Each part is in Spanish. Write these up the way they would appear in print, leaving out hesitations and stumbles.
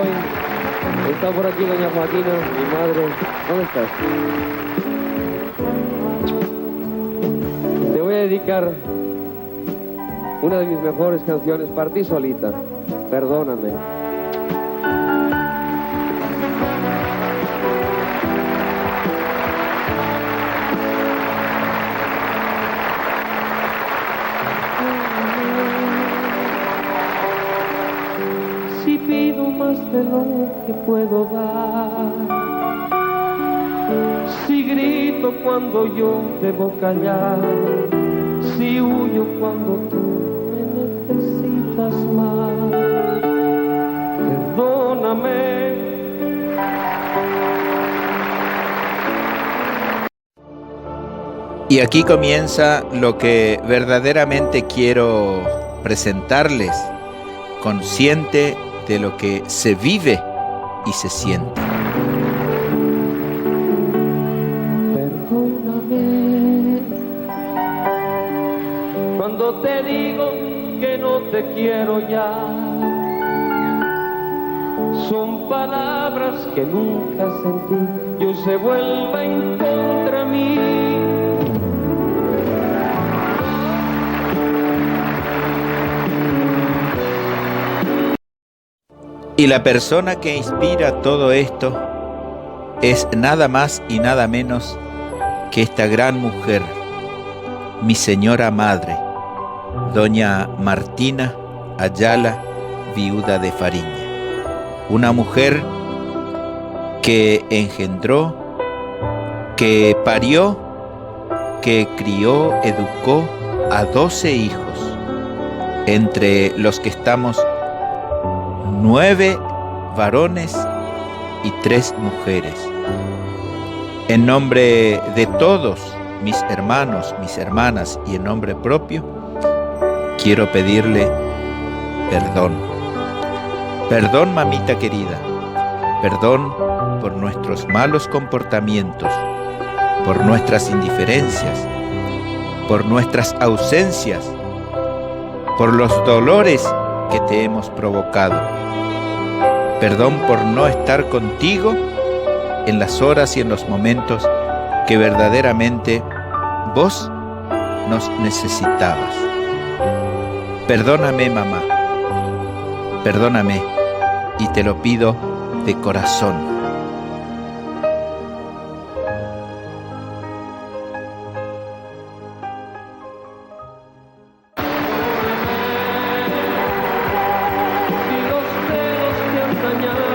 hoy. Está por aquí doña Joaquina, mi madre. ¿Dónde estás? Te voy a dedicar una de mis mejores canciones para ti solita. Perdóname. Si pido más de lo que puedo dar, si grito cuando yo debo callar, si huyo cuando tú me necesitas más, perdóname. Y aquí comienza lo que verdaderamente quiero presentarles, consciente de lo que se vive y se siente. Perdóname cuando te digo que no te quiero ya. Son palabras que nunca sentí y hoy se vuelven contra mí. Y la persona que inspira todo esto es nada más y nada menos que esta gran mujer, mi señora madre, doña Martina Ayala, viuda de Fariña. Una mujer que engendró, que parió, que crió, educó a 12 hijos, entre los que estamos 9 varones y 3 mujeres. En nombre de todos mis hermanos, mis hermanas y en nombre propio, quiero pedirle perdón. Perdón, mamita querida. Perdón por nuestros malos comportamientos, por nuestras indiferencias, por nuestras ausencias, por los dolores que te hemos provocado. Perdón por no estar contigo en las horas y en los momentos que verdaderamente vos nos necesitabas. Perdóname, mamá. Perdóname y te lo pido de corazón.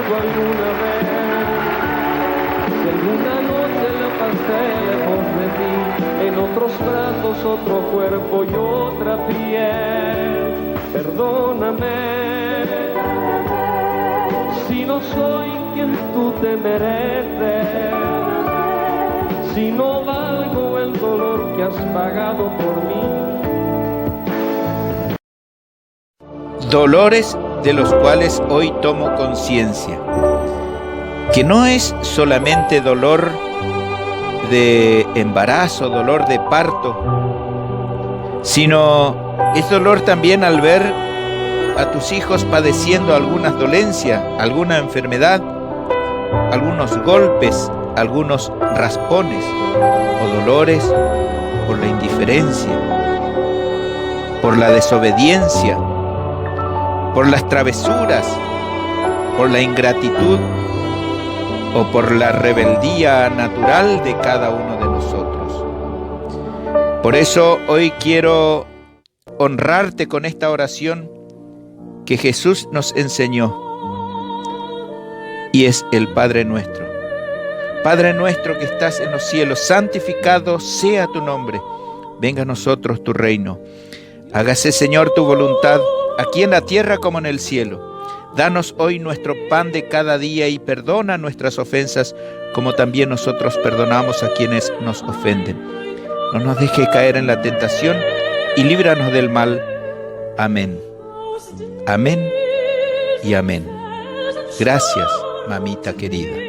Alguna vez, si alguna noche la pasé lejos de ti, en otros brazos, otro cuerpo y otra piel, perdóname, si no soy quien tú te mereces, si no valgo el dolor que has pagado por mí. Dolores de los cuales hoy tomo conciencia, que no es solamente dolor de embarazo, dolor de parto, sino es dolor también al ver a tus hijos padeciendo alguna dolencia, alguna enfermedad, algunos golpes, algunos raspones, o dolores por la indiferencia, por la desobediencia, por las travesuras, por la ingratitud o por la rebeldía natural de cada uno de nosotros. Por eso hoy quiero honrarte con esta oración que Jesús nos enseñó y es el Padre Nuestro. Padre nuestro que estás en los cielos, santificado sea tu nombre. Venga a nosotros tu reino. Hágase, Señor, tu voluntad, aquí en la tierra como en el cielo. Danos hoy nuestro pan de cada día y perdona nuestras ofensas, como también nosotros perdonamos a quienes nos ofenden. No nos deje caer en la tentación y líbranos del mal. Amén. Amén y amén. Gracias, mamita querida.